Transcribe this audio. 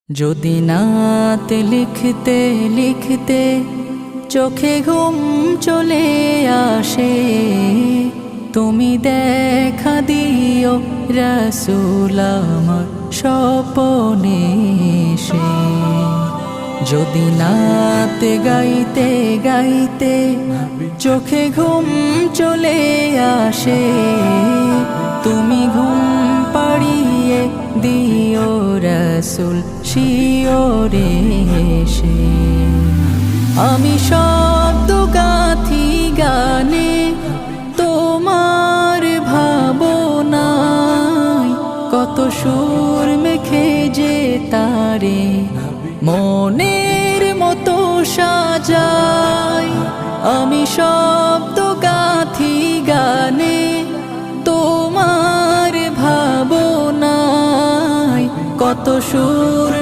যদি নাত লিখতে লিখতে চোখে ঘুম চলে আসে, তুমি দেখা দিও রাসূল আমার স্বপনে এসে। যদি নাত গাইতে গাইতে চোখে ঘুম চলে আসে, তুমি ঘুম পাড়িয়ে দিও রাসূল শিওরে এসে। আমি শব্দ গাথি গানে তোমার ভাবনায়, কত সুর মেখে যে তারে মনের মতো সাজাই। আমি শব্দ গাথি গানে তোমার ভাবনায়, কত সুর